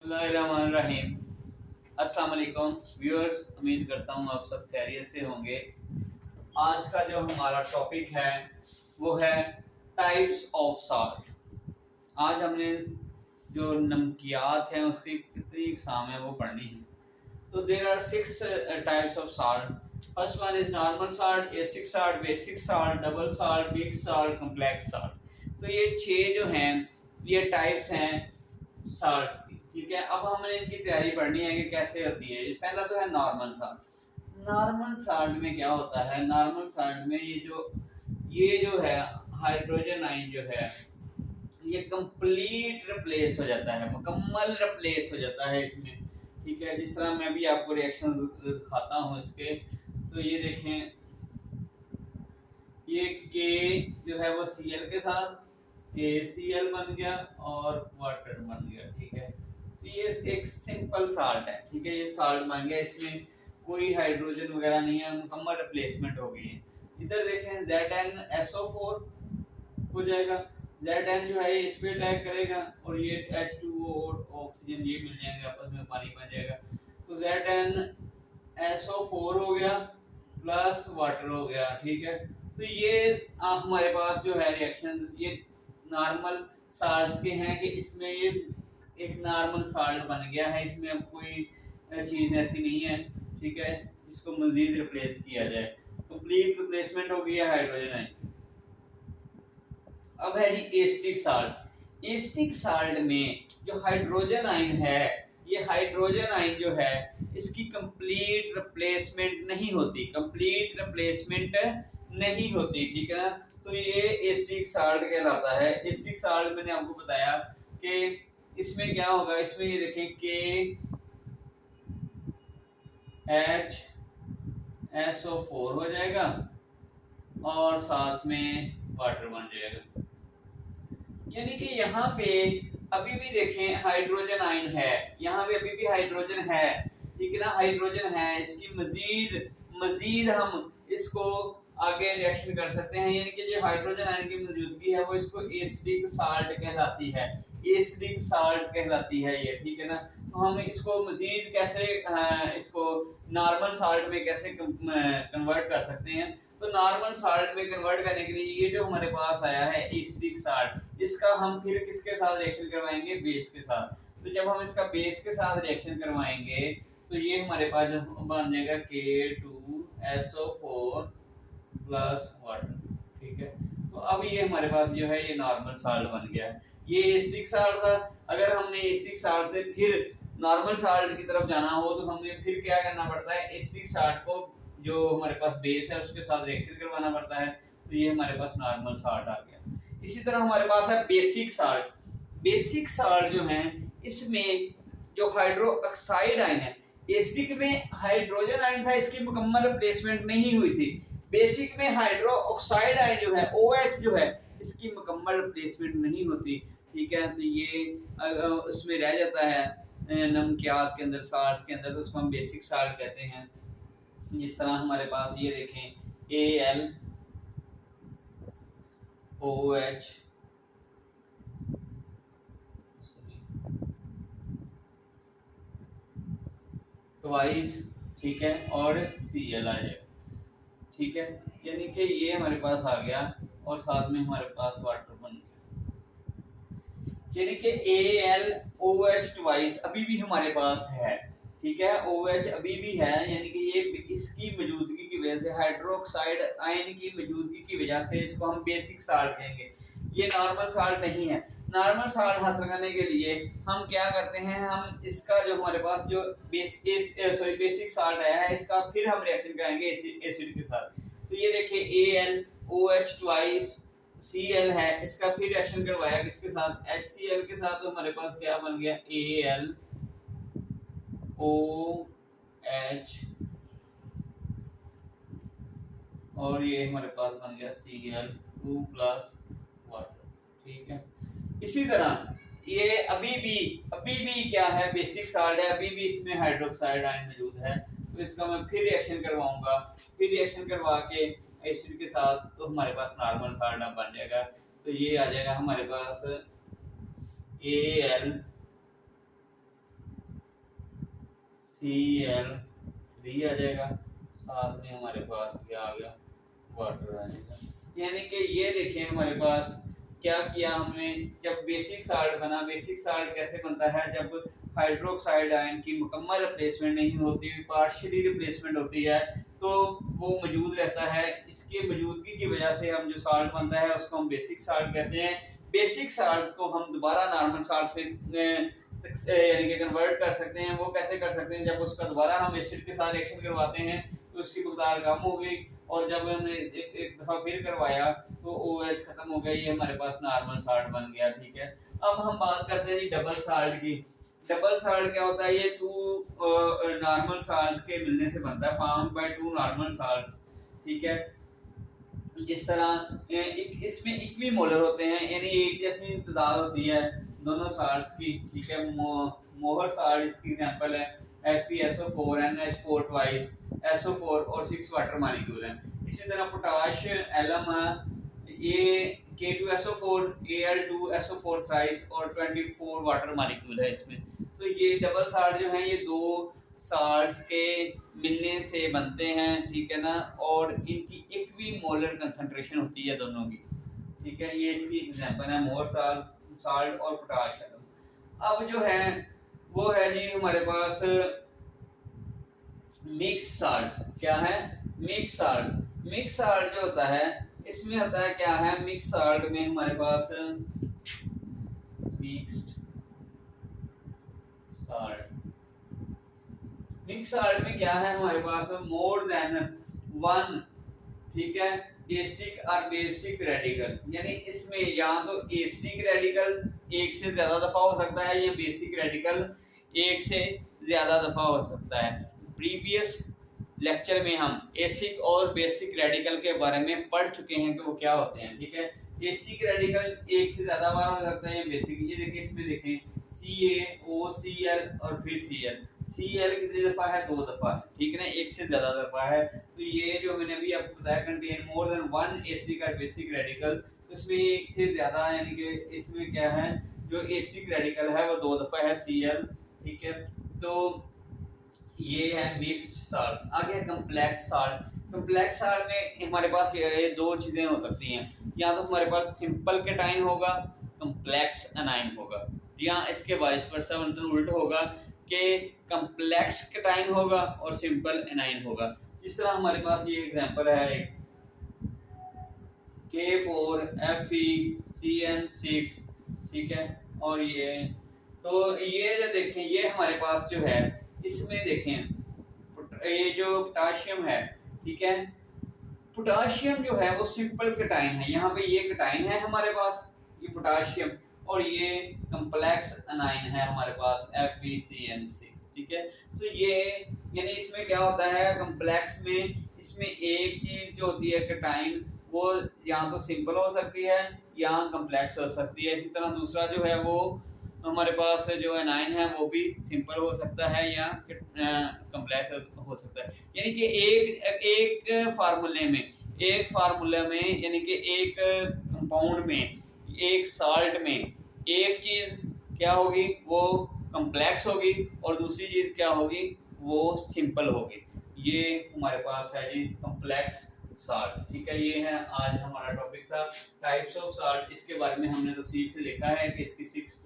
बिस्मिल्लाहिर्रहमानिर्रहीम। अस्सलाम वालेकुम व्यूअर्स, उम्मीद करता हूँ आप सब खैरियत से होंगे। आज का जो हमारा टॉपिक है वो है टाइप्स ऑफ साल्ट। आज हमने जो नमकियात हैं उसकी कितनी इकसाम है वो पढ़नी है। तो there are 6 types of salt. First one is normal salt, acidic salt, basic salt, double salt, mix salt, complex salt. तो ये 6 जो हैं ये टाइप्स हैं साल्ट्स की। ठीक है, अब हमने इनकी तैयारी पढ़नी है कि कैसे होती है। पहला तो है नॉर्मल साल्ट। नॉर्मल साल्ट में क्या होता है? नॉर्मल साल्ट में ये जो है हाइड्रोजन आयन जो है ये कंप्लीट रिप्लेस हो जाता है, मुकम्मल रिप्लेस हो जाता है इसमें। ठीक है, जिस तरह मैं भी आपको रिएक्शन दिखाता हूँ इसके। तो ये देखें, ये के जो है वो Cl के साथ KCl बन गया और वाटर बन गया। ठीक है, तो ये एक सिंपल साल्ट है। ठीक है, ये साल्ट बन गया, इसमें कोई हाइड्रोजन वगैरह नहीं है, मुकम्मल रिप्लेसमेंट हो गई है। इधर देखें ZnSO4 हो जाएगा। Zn जो है ये इस पे अटैक करेगा और ये H2O और ऑक्सीजन ये मिल जाएंगे, आपस में पानी बन जाएगा। तो ZnSO4 हो गया प्लस वाटर हो गया। ठीक है, तो ये हमारे पास जो है रिएक्शन ये नॉर्मल साल्ट्स के हैं कि इसमें ये एक नॉर्मल साल्ट बन गया है, इसमें अब कोई चीज़ ऐसी नहीं है। ठीक है, इसको मजीद रिप्लेस किया जाए, कंप्लीट रिप्लेसमेंट हो गई है हाइड्रोजन आयन। अब है जी एसिडिक साल्ट। एसिडिक साल्ट में जो हाइड्रोजन आयन है, ये हाइड्रोजन आयन जो है इसकी कंप्लीट रिप्लेसमेंट नहीं होती, कंप्लीट रिप्लेसमेंट नहीं होती। ठीक है ना, तो ये एसिडिक साल्ट कहलाता है। एसिडिक साल्ट मैंने आपको बताया कि इसमें क्या होगा, इसमें ये देखें KHSO4 हो जाएगा और साथ में वाटर बन जाएगा। यानी कि यहाँ पे अभी भी देखें हाइड्रोजन आयन है, यहाँ पे अभी भी हाइड्रोजन है। ठीक है ना, हाइड्रोजन है, इसकी मजीद हम इसको आगे रिएक्शन कर सकते हैं। यानी कि जो हाइड्रोजन आयन की मौजूदगी है वो इसको एसिडिक साल्ट कहलाती है, एसिडिक साल्ट कहलाती है ये। ठीक है ना, तो हम इसको मजीद कैसे इसको नॉर्मल साल्ट में कैसे कन्वर्ट कर सकते हैं। तो नॉर्मल साल्ट में कन्वर्ट करने के लिए ये जो हमारे पास आया है एसिडिक साल्ट, इसका हम फिर किसके साथ रिएक्शन करवाएंगे? बेस के साथ। तो जब हम इसका बेस के साथ रिएक्शन करवाएंगे तो ये हमारे पास जो बन जाएगा K2SO4 प्लस वाटर। ठीक है, तो अब ये हमारे पास जो है ये नॉर्मल साल्ट बन गया है। ये एसिडिक साल्ट था। अगर हमने एसिडिक साल्ट से फिर नॉर्मल साल्ट की तरफ जाना हो तो हमें फिर क्या करना पड़ता है? एसिडिक साल्ट को जो हमारे पास बेस है उसके साथ रिएक्शन करवाना पड़ता है। तो ये हमारे पास नॉर्मल साल्ट आ गया। इसी तरह हमारे पास है बेसिक साल्ट। बेसिक साल्ट जो है इसमें जो हाइड्रो ऑक्साइड आयन है, एसिडिक में हाइड्रोजन आयन था, इसकी मुकम्मल रिप्लेसमेंट नहीं हुई थी। बेसिक में हाइड्रो ऑक्साइड आयन जो है OH जो है इसकी मुकम्मल रिप्लेसमेंट नहीं होती। ठीक है, तो ये उसमें रह जाता है नमकियात के अंदर, साल्ट्स के अंदर, तो उसको हम बेसिक साल्ट कहते हैं। जिस तरह हमारे पास ये देखें AlOH ट्वाइस, ठीक है, और Cl आ जाएगा। ठीक है, यानी कि ये हमारे पास आ गया और साथ में हमारे पास वाटर बन गया। यानी कि AlOH ट्वाइस अभी भी हमारे पास है। ठीक है, OH अभी भी है, यानी कि ये इसकी मौजूदगी की वजह से, हाइड्रोक्साइड आयन की मौजूदगी की वजह से इसको हम बेसिक साल्ट कहेंगे। ये नॉर्मल साल्ट नहीं है। नॉर्मल साल्ट हासिल करने के लिए हम क्या करते हैं, हम इसका जो हमारे पास जो बेसिक साल्ट आया है इसका फिर हम रिएक्शन कराएंगे एसिड के साथ। तो ये देखिए AlOH ट्वाइस Cl है, इसका फिर रिएक्शन करवाया किसके साथ? HCl के साथ। तो हमारे पास क्या बन गया? AlOH और ये हमारे पास बन गया Cl2 प्लस वाटर। ठीक है, इसी तरह ये अभी भी क्या है? बेसिक साल्ट है, अभी भी इसमें हाइड्रोक्साइड आयन मौजूद है। तो इसका मैं फिर रिएक्शन करवाऊंगा, फिर रिएक्शन करवा के एसिड के साथ, तो हमारे पास नॉर्मल साल्ट अब बन जाएगा। तो ये आ जाएगा हमारे पास Cl3 आ जाएगा, साथ में हमारे पास क्या आ गया, वाटर आ जाएगा। यानी कि ये देखें हमारे पास क्या किया हमने, जब बेसिक साल्ट बना, बेसिक साल्ट कैसे बनता है, जब हाइड्रोक्साइड आयन की मुकम्मल रिप्लेसमेंट नहीं होती, पार्शियली रिप्लेसमेंट होती है, तो वो मौजूद रहता है। इसके मौजूदगी की वजह से हम जो साल्ट बनता है उसको हम बेसिक साल्ट कहते हैं। बेसिक साल्ट्स को हम दोबारा नॉर्मल साल्ट्स में यानी कि कन्वर्ट कर सकते हैं। वो कैसे कर सकते हैं, जब उसका दोबारा हम एसिड के साथ रिएक्शन करवाते हैं तो उसकी मकदार कम हो गई, और जब हमने एक दफ़ा फिर करवाया तो OH खत्म हो गया, ये हमारे पास नॉर्मल साल्ट बन गया। ठीक है, अब हम बात करते हैं जी डबल साल्ट की। डबल साल्ट क्या होता है, ये टू नॉर्मल साल्ट्स के मिलने से बनता है, formed by two normal salts. ठीक है, जिस तरह इसमें इक्वी मोलर होते हैं, यानी एक जैसी तादाद होती है दोनों साल्ट्स की। ठीक है, मोहर साल्ट इसकी एग्जांपल है, FeSO4 NH4 ट्वाइस SO4 और 6 वाटर मॉलिक्यूल हैं। इसी तरह पोटाश एलम ये K2SO4 Al2SO4 थ्राइस और 24 वाटर मॉलिक्यूल है इसमें। तो ये डबल साल्ट जो हैं ये दो साल्ट्स के मिलने से बनते हैं। ठीक है ना, और इनकी इक्वी मोलर कंसंट्रेशन होती है दोनों की। ठीक है, ये इसकी एग्जांपल है, मोर साल्ट और पोटाश एलम। अब जो है वो है जी हमारे पास मिक्स साल्ट। क्या है, मिक्स साल्ट। मिक्स साल्ट जो होता है इसमें होता है क्या है, मिक्स साल्ट में हमारे पास मिक्स्ड साल्ट, मिक्स साल्ट में क्या है हमारे पास मोर देन वन। ठीक है, एसिडिक और बेसिक रेडिकल, यानी इसमें या तो एसिडिक रेडिकल एक से ज्यादा दफा हो सकता है या बेसिक रेडिकल एक से ज्यादा दफा हो सकता है। प्रीवियस लेक्चर में हम एसिक और बेसिक रेडिकल के बारे में पढ़ चुके हैं कि वो क्या होते हैं। ठीक है, एसिक रेडिकल एक से ज्यादा बार हो सकता है, बेसिक ये देखिए इसमें देखें CaOCl और फिर Cl। Cl कितनी दफा है, 2 दफा है। ठीक है ना, एक से ज्यादा दफा है। तो ये जो मैंने अभी आपको बताया कंटेन मोर देन वन एसिक और बेसिक रेडिकल, उसमें एक से ज्यादा, यानी कि इसमें क्या है जो एसिक रेडिकल है वो 2 दफा है Cl। ठीक है, तो ये है मिक्स्ड साल्ट। आगे कम्प्लेक्स साल्ट। कम्प्लेक्स साल्ट में हमारे पास ये दो चीजें हो सकती हैं, या तो हमारे पास सिंपल केटाइन होगा, कम्प्लेक्स एनाइन होगा, या इसके वाइस वर्सा मतलब उल्टा होगा कि कम्प्लेक्स केटाइन होगा और सिंपल एनाइन होगा। जिस तरह हमारे पास ये एग्जांपल है एक K4FeCN6। ठीक है, और ये तो ये जो देखें ये हमारे पास जो है इसमें देखें ये जो पोटाशियम है। ठीक है, पोटाशियम जो है वो सिंपल केटाइन है, यहाँ पे ये केटाइन है हमारे पास ये पोटाशियम, और ये कम्प्लेक्स एनाइन है हमारे पास FeCN6। ठीक है, तो ये यानी इसमें क्या होता है कम्प्लेक्स में, इसमें एक चीज जो होती है केटाइन वो या तो सिंपल हो सकती है या कम्प्लेक्स हो सकती है। इसी तरह दूसरा जो है वो हमारे पास जो एनाइन है वो भी सिंपल हो सकता है या कम्प्लेक्स हो सकता है। यानी कि एक फार्मूले में यानी कि एक कंपाउंड में, एक साल्ट में एक चीज क्या होगी वो कम्प्लेक्स होगी और दूसरी चीज क्या होगी वो सिंपल होगी। ये हमारे पास है जी कम्प्लेक्स साल्ट। ठीक है, ये है आज हमारा टॉपिक था टाइप्स ऑफ साल्ट। इसके बारे में हमने तफसील से देखा है कि इसकी 6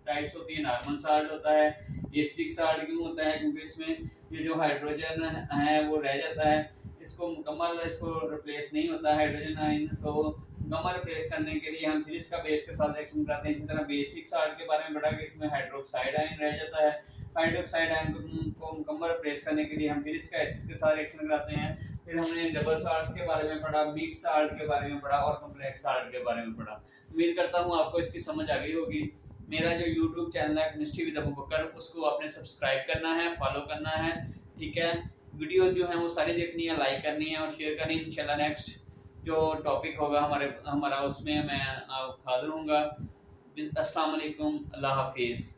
टाइप्स होती है। नॉर्मल साल्ट होता है, एसिडिक साल्ट क्यों होता है, क्योंकि इसमें ये जो हाइड्रोजन है वो रह जाता है, इसको मुकम्मल इसको रिप्लेस नहीं होता हाइड्रोजन आयन, तो मुकम्मल रिप्लेस करने के लिए हम फिर इसका बेस के साथ रिएक्शन कराते हैं। इसी तरह बेसिक साल्ट के बारे में पढ़ा कि इसमें हाइड्रोक्साइड आयन रह जाता है, हाइड्रोक्साइड आयन को मुकम्मल रिप्लेस करने के लिए हम फिर इसका एसिड के साथ रिएक्शन कराते हैं। फिर हमने डबल साल्ट के बारे में पढ़ा, मिक्स साल्ट के बारे में पढ़ा और कम्प्लेक्स साल्ट के बारे में पढ़ा। उम्मीद करता हूँ आपको इसकी समझ आ गई होगी। मेरा जो यूट्यूब चैनल है केमिस्ट्री विद अबू बकर, उसको आपने सब्सक्राइब करना है, फॉलो करना है। ठीक है, वीडियोस जो हैं वो सारी देखनी है, लाइक करनी है और शेयर करनी है। इंशाल्लाह नेक्स्ट जो टॉपिक होगा हमारा उसमें मैं हाजिर हूँगा। अस्सलाम वालेकुम, अल्लाह हाफिज़।